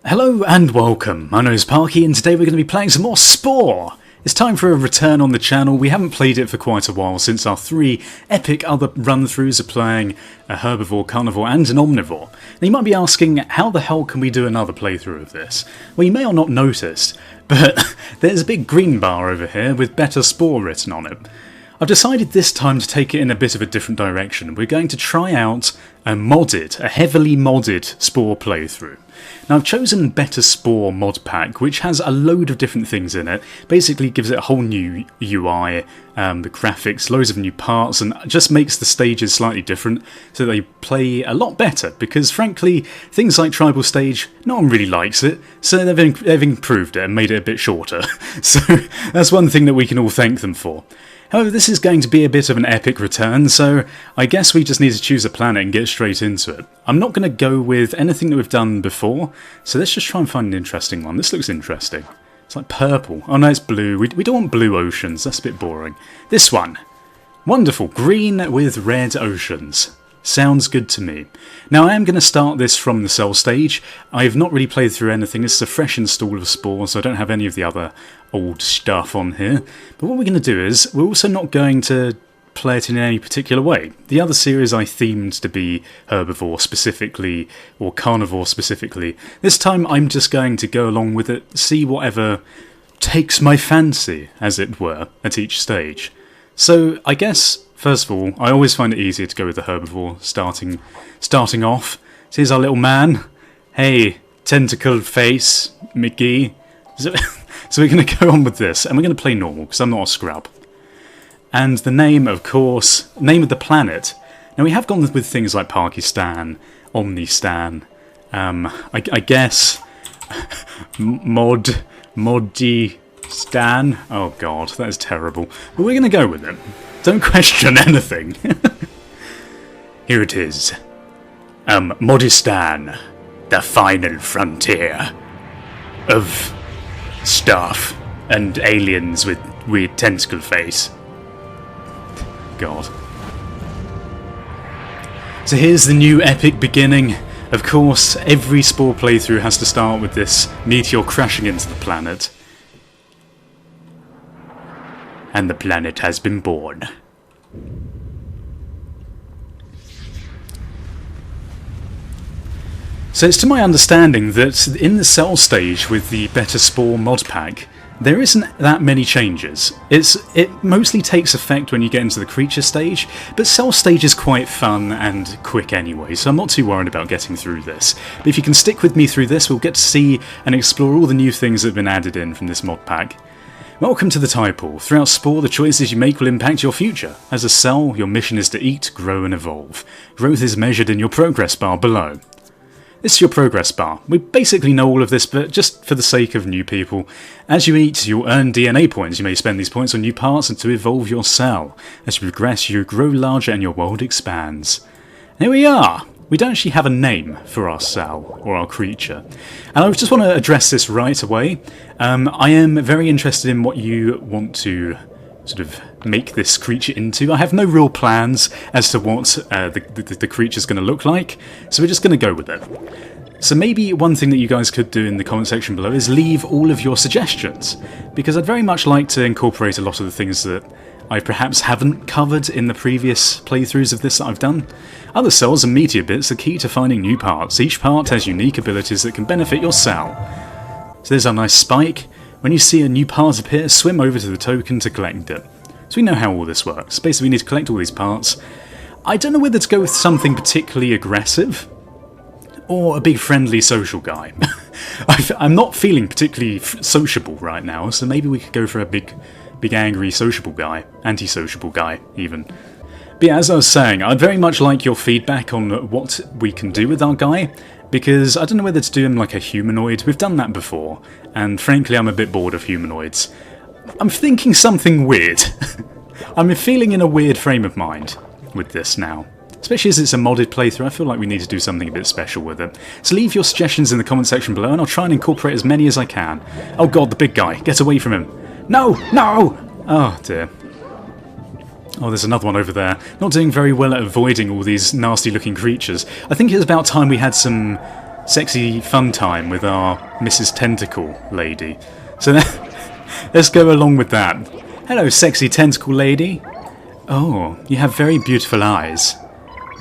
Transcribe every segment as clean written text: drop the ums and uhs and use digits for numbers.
Hello and welcome, my name is Parky and today we're going to be playing some more Spore! It's time for a return on the channel. We haven't played it for quite a while since our 3 epic other run-throughs of playing a herbivore, carnivore and an omnivore. Now you might be asking, how the hell can we do another playthrough of this? Well, you may or not noticed, but there's a big green bar over here with Better Spore written on it. I've decided this time to take it in a bit of a different direction. We're going to try out a heavily modded Spore playthrough. Now I've chosen Better Spore mod pack, which has a load of different things in it. Basically gives it a whole new UI, the graphics, loads of new parts, and just makes the stages slightly different so they play a lot better, because frankly things like Tribal Stage, no one really likes it, so they've improved it and made it a bit shorter. So that's one thing that we can all thank them for. However, this is going to be a bit of an epic return, so I guess we just need to choose a planet and get straight into it. I'm not going to go with anything that we've done before, so let's just try and find an interesting one. This looks interesting. It's like purple. Oh no, it's blue. We don't want blue oceans, that's a bit boring. This one. Wonderful. Green with red oceans. Sounds good to me. Now I am going to start this from the cell stage. I've not really played through anything. This is a fresh install of Spore, so I don't have any of the other old stuff on here. But what we're going to do is, we're also not going to play it in any particular way. The other series I themed to be herbivore specifically, or carnivore specifically. This time I'm just going to go along with it, see whatever takes my fancy, as it were, at each stage. So I guess, first of all, I always find it easier to go with the herbivore starting off. So here's our little man. Hey, tentacled face, Mickey. So we're going to go on with this, and we're going to play normal, because I'm not a scrub. And the name, of course, name of the planet. Now we have gone with things like ParkyStan, Omnistan, I guess Modistan. Oh god, that is terrible. But we're going to go with it. Don't question anything. Here it is. Modistan, the final frontier of stuff and aliens with weird tentacle face. God. So here's the new epic beginning. Of course, every Spore playthrough has to start with this meteor crashing into the planet. And the planet has been born. So it's to my understanding that in the cell stage with the Better Spore mod pack, there isn't that many changes. It mostly takes effect when you get into the creature stage, but cell stage is quite fun and quick anyway, so I'm not too worried about getting through this. But if you can stick with me through this, we'll get to see and explore all the new things that have been added in from this mod pack. Welcome to the Tide Pool. Throughout Spore, the choices you make will impact your future. As a cell, your mission is to eat, grow and evolve. Growth is measured in your progress bar below. This is your progress bar. We basically know all of this, but just for the sake of new people. As you eat, you'll earn DNA points. You may spend these points on new parts and to evolve your cell. As you progress, you grow larger and your world expands. And here we are! We don't actually have a name for our cell, or our creature. And I just want to address this right away. I am very interested in what you want to sort of make this creature into. I have no real plans as to what the creature's going to look like, so we're just going to go with it. So maybe one thing that you guys could do in the comment section below is leave all of your suggestions, because I'd very much like to incorporate a lot of the things that I perhaps haven't covered in the previous playthroughs of this that I've done. Other cells and meteor bits are key to finding new parts. Each part has unique abilities that can benefit your cell. So there's our nice spike. When you see a new part appear, swim over to the token to collect it. So we know how all this works. Basically we need to collect all these parts. I don't know whether to go with something particularly aggressive or a big friendly social guy. I'm not feeling particularly sociable right now, so maybe we could go for a big angry sociable guy. Anti-sociable guy, even. But yeah, as I was saying, I'd very much like your feedback on what we can do with our guy, because I don't know whether to do him like a humanoid. We've done that before, and frankly I'm a bit bored of humanoids. I'm thinking something weird. I'm feeling in a weird frame of mind with this now. Especially as it's a modded playthrough, I feel like we need to do something a bit special with it. So leave your suggestions in the comment section below and I'll try and incorporate as many as I can. Oh god, the big guy. Get away from him. No! No! Oh dear. Oh, there's another one over there. Not doing very well at avoiding all these nasty looking creatures. I think it's about time we had some sexy fun time with our Mrs. Tentacle lady. So let's go along with that. Hello, sexy tentacle lady. Oh, you have very beautiful eyes.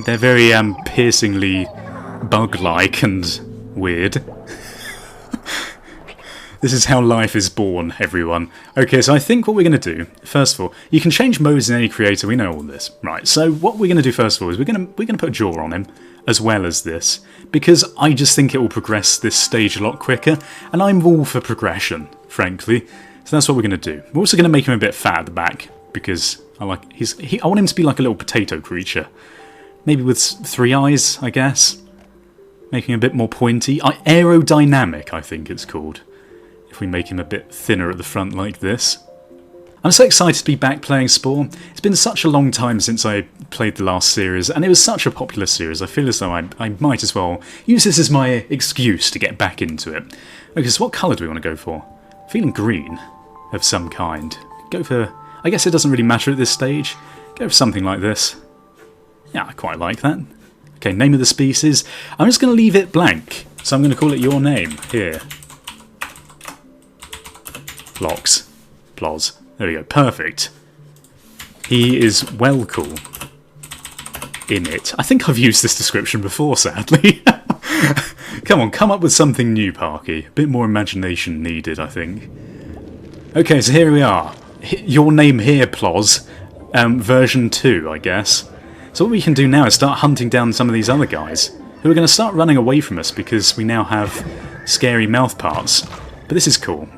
They're very piercingly bug-like and weird. This is how life is born, everyone. Okay, so I think what we're going to do, first of all, you can change modes in any creator, we know all this. Right, so what we're going to do first of all is we're going to put a jaw on him, as well as this, because I just think it will progress this stage a lot quicker, and I'm all for progression, frankly. So that's what we're going to do. We're also going to make him a bit fat at the back, because I want him to be like a little potato creature. Maybe with 3 eyes, I guess. Making him a bit more pointy. Aerodynamic, I think it's called. If we make him a bit thinner at the front like this. I'm so excited to be back playing Spore. It's been such a long time since I played the last series, and it was such a popular series. I feel as though I might as well use this as my excuse to get back into it. Okay, so what colour do we want to go for? Feeling green of some kind. Go for... I guess it doesn't really matter at this stage. Go for something like this. Yeah, I quite like that. Okay, name of the species. I'm just going to leave it blank. So I'm going to call it your name here. Plox. Ploz. There we go. Perfect. He is well cool in it. I think I've used this description before, sadly. Come on, come up with something new, Parky. A bit more imagination needed, I think. Okay, so here we are. Your name here, Ploz. Version 2, I guess. So what we can do now is start hunting down some of these other guys, who are going to start running away from us because we now have scary mouth parts. But this is cool.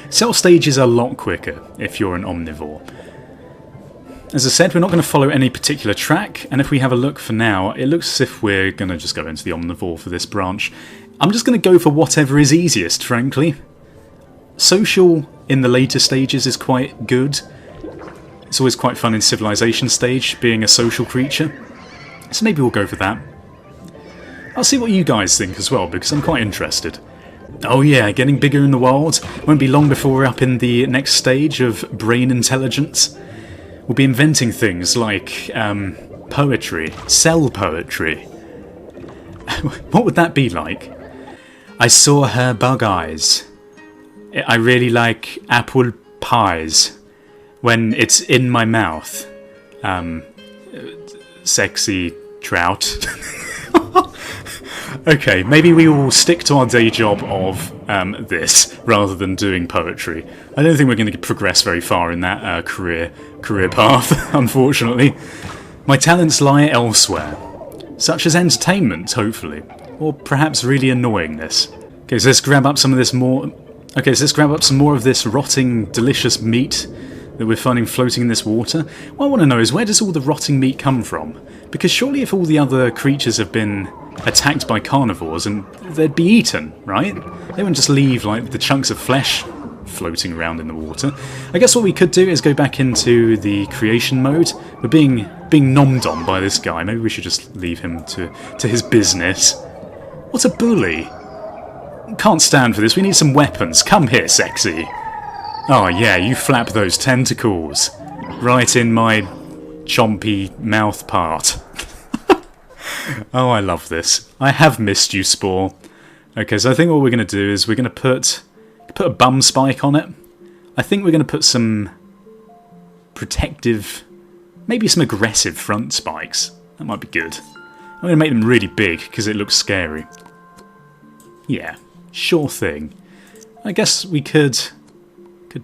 Cell stages are a lot quicker if you're an omnivore. As I said, we're not going to follow any particular track, and if we have a look for now, it looks as if we're going to just go into the omnivore for this branch. I'm just going to go for whatever is easiest, frankly. Social in the later stages is quite good. It's always quite fun in Civilization stage, being a social creature. So maybe we'll go for that. I'll see what you guys think as well, because I'm quite interested. Oh yeah, getting bigger in the world. Won't be long before we're up in the next stage of brain intelligence. We'll be inventing things like poetry, cell poetry. What would that be like? I saw her bug eyes. I really like apple pies when it's in my mouth. Sexy trout. Okay, maybe we will stick to our day job of this rather than doing poetry. I don't think we're going to progress very far in that career path, unfortunately. My talents lie elsewhere, such as entertainment, hopefully, or perhaps really annoyingness. Okay, so let's grab up some of this more. Okay, so let's grab up some more of this rotting, delicious meat that we're finding floating in this water. What I want to know is, where does all the rotting meat come from? Because surely if all the other creatures have been attacked by carnivores, and they'd be eaten, right? They wouldn't just leave like the chunks of flesh floating around in the water. I guess what we could do is go back into the creation mode. We're being nommed on by this guy. Maybe we should just leave him to his business. What a bully! Can't stand for this. We need some weapons. Come here, sexy. Oh yeah, you flap those tentacles right in my chompy mouth part. Oh, I love this. I have missed you, Spore. Okay, so I think what we're going to do is we're going to put a bum spike on it. I think we're going to put some protective, maybe some aggressive front spikes. That might be good. I'm going to make them really big because it looks scary. Yeah, sure thing. I guess we could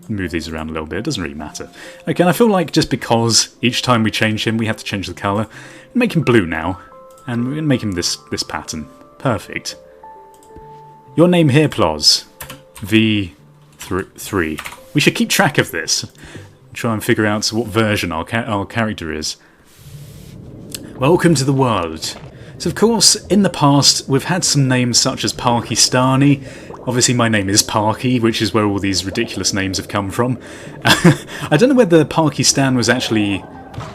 move these around a little bit. It doesn't really matter. Okay, and I feel like just because each time we change him, we have to change the colour. Make him blue now. And we're going to make him this pattern. Perfect. Your name here, Ploz. V3. We should keep track of this. Try and figure out what version our character is. Welcome to the world. So of course, in the past, we've had some names such as Parkystani. Obviously my name is Parky, which is where all these ridiculous names have come from. I don't know whether Parkystan was actually...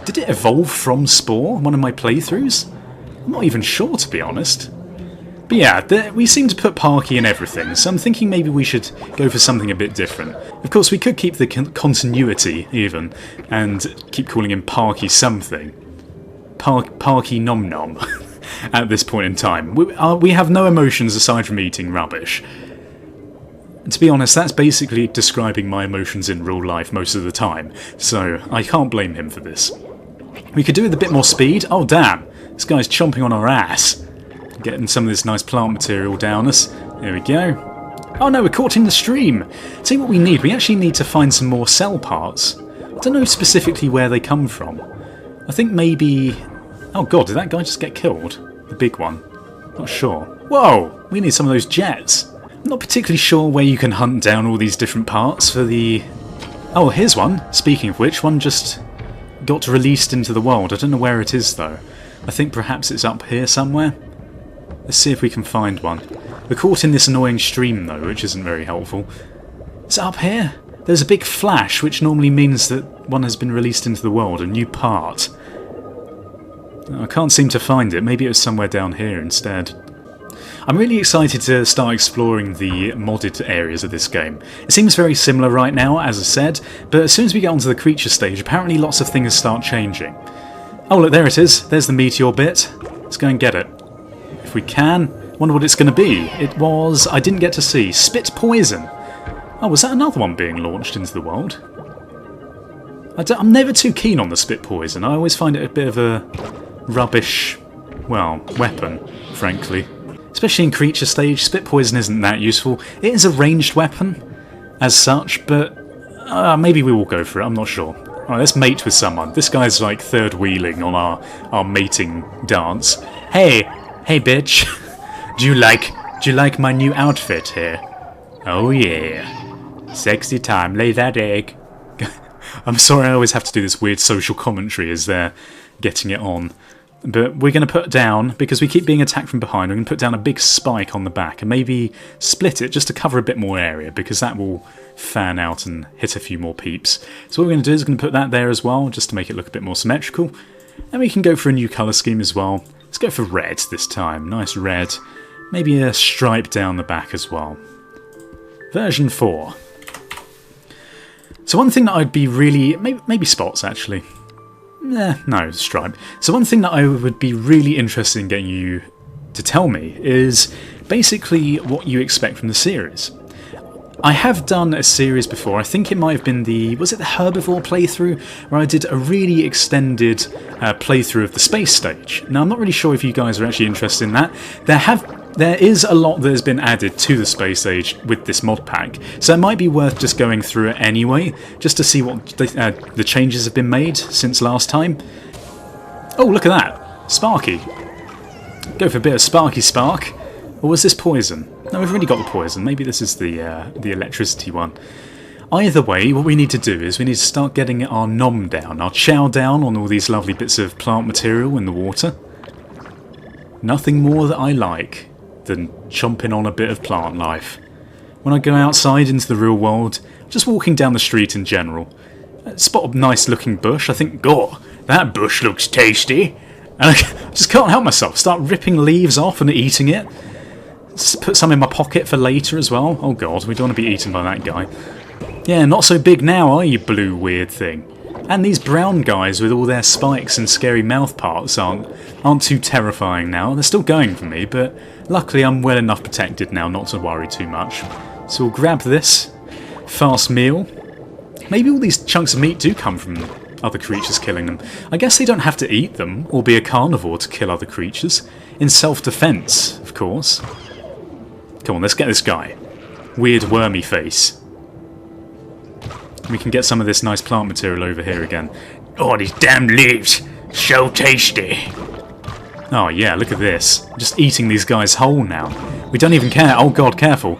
Did it evolve from Spore, one of my playthroughs? I'm not even sure, to be honest. But yeah, we seem to put Parky in everything, so I'm thinking maybe we should go for something a bit different. Of course, we could keep the continuity, even, and keep calling him Parky something. Parky Nom Nom. at this point in time. We have no emotions aside from eating rubbish. To be honest, that's basically describing my emotions in real life most of the time, so I can't blame him for this. We could do with a bit more speed. Oh damn, this guy's chomping on our ass. Getting some of this nice plant material down us. There we go. Oh no, we're caught in the stream. See what we need? We actually need to find some more cell parts. I don't know specifically where they come from. I think maybe... Oh god, did that guy just get killed? The big one. Not sure. Whoa! We need some of those jets. I'm not particularly sure where you can hunt down all these different parts for the... Oh, here's one. Speaking of which, one just got released into the world. I don't know where it is though. I think perhaps it's up here somewhere. Let's see if we can find one. We're caught in this annoying stream though, which isn't very helpful. Is it up here? There's a big flash, which normally means that one has been released into the world, a new part. I can't seem to find it. Maybe it was somewhere down here instead. I'm really excited to start exploring the modded areas of this game. It seems very similar right now, as I said, but as soon as we get onto the creature stage, apparently lots of things start changing. Oh look, there it is. There's the meteor bit. Let's go and get it. If we can. Wonder what it's going to be. It was... I didn't get to see. Spit poison. Oh, was that another one being launched into the world? I'm never too keen on the spit poison. I always find it a bit of a rubbish, well, weapon, frankly. Especially in creature stage, spit poison isn't that useful. It is a ranged weapon, as such, but maybe we will go for it, I'm not sure. Alright, let's mate with someone. This guy's like third wheeling on our mating dance. Hey bitch, do you like my new outfit here? Oh yeah, sexy time, lay that egg. I'm sorry I always have to do this weird social commentary as they're getting it on. But we're going to put down, because we keep being attacked from behind, we're going to put down a big spike on the back and maybe split it just to cover a bit more area, because that will fan out and hit a few more peeps. So what we're going to do is we're going to put that there as well, just to make it look a bit more symmetrical. And we can go for a new colour scheme as well. Let's go for red this time. Nice red. Maybe a stripe down the back as well. Version 4. So one thing that I'd be really... Maybe spots, actually. No, stripe. So one thing that I would be really interested in getting you to tell me is basically what you expect from the series. I have done a series before, I think it might have been the... Was it the Herbivore playthrough? Where I did a really extended playthrough of the space stage. Now I'm not really sure if you guys are actually interested in that. There is a lot that has been added to the space stage with this mod pack, so it might be worth just going through it anyway, just to see what the changes have been made since last time. Oh, look at that! Sparky! Go for a bit of Sparky Spark. Or was this poison? No, we've already got the poison. Maybe this is the electricity one. Either way, what we need to do is we need to start getting our nom down, our chow down on all these lovely bits of plant material in the water. Nothing more that I like than chomping on a bit of plant life. When I go outside into the real world, just walking down the street in general, spot a nice looking bush, I think, "God, that bush looks tasty." And I just can't help myself, start ripping leaves off and eating it. Put some in my pocket for later as well. Oh god, we don't want to be eaten by that guy. Yeah, not so big now, are you, blue weird thing? And these brown guys with all their spikes and scary mouth parts aren't too terrifying now. They're still going for me, but luckily I'm well enough protected now not to worry too much. So we'll grab this fast meal. Maybe all these chunks of meat do come from other creatures killing them. I guess they don't have to eat them or be a carnivore to kill other creatures. In self-defense, of course. Come on, let's get this guy. Weird wormy face. We can get some of this nice plant material over here again. Oh, these damn leaves! So tasty! Oh yeah, look at this. Just eating these guys whole now. We don't even care. Oh god, careful.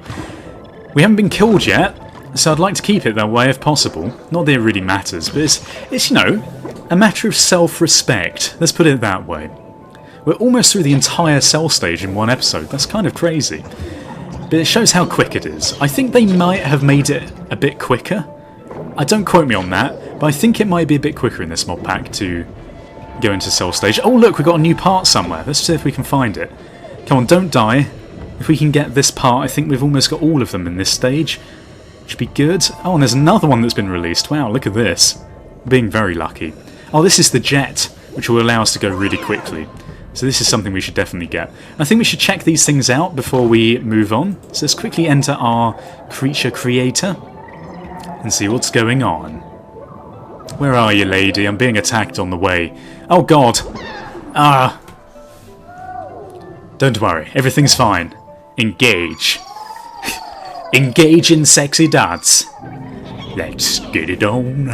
We haven't been killed yet, so I'd like to keep it that way if possible. Not that it really matters, but it's you know, a matter of self-respect. Let's put it that way. We're almost through the entire cell stage in one episode. That's kind of crazy. But it shows how quick it is. I think they might have made it a bit quicker. Don't quote me on that, but I think it might be a bit quicker in this mod pack to go into cell stage. Oh look, we've got a new part somewhere. Let's see if we can find it. Come on, don't die. If we can get this part, I think we've almost got all of them in this stage. Should be good. Oh, and there's another one that's been released. Wow, look at this. Being very lucky. Oh, this is the jet, which will allow us to go really quickly. So this is something we should definitely get. I think we should check these things out before we move on. So let's quickly enter our creature creator and see what's going on. Where are you, lady? I'm being attacked on the way. Oh god! Ah! Don't worry, everything's fine. Engage. Engage in sexy dance. Let's get it on.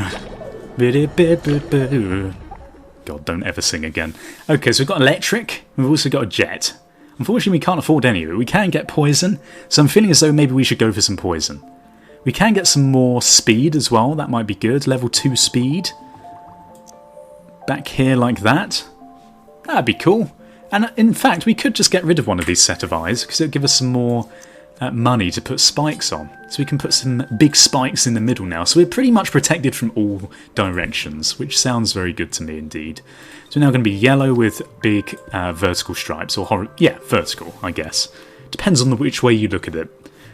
God, don't ever sing again. Okay, so we've got electric. We've also got a jet. Unfortunately, we can't afford any of it. We can get poison, so I'm feeling as though maybe we should go for some poison. We can get some more speed as well. That might be good. Level 2 speed. Back here like that. That'd be cool. And in fact, we could just get rid of one of these set of eyes, because it would give us some more money to put spikes on. So we can put some big spikes in the middle now. So we're pretty much protected from all directions, which sounds very good to me indeed. So we're now going to be yellow with big vertical stripes, or yeah, vertical, I guess. Depends on which way you look at it.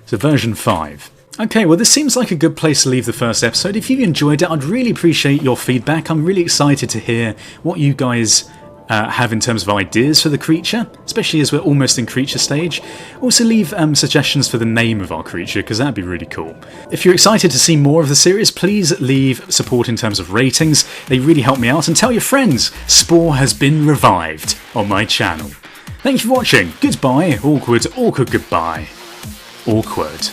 So version 5. Okay, well this seems like a good place to leave the first episode. If you've enjoyed it, I'd really appreciate your feedback. I'm really excited to hear what you guys have in terms of ideas for the creature, especially as we're almost in creature stage. Also leave suggestions for the name of our creature, because that'd be really cool. If you're excited to see more of the series, please leave support in terms of ratings. They really help me out, and tell your friends Spore has been revived on my channel. Thank you for watching. Goodbye. Awkward, awkward goodbye. Awkward.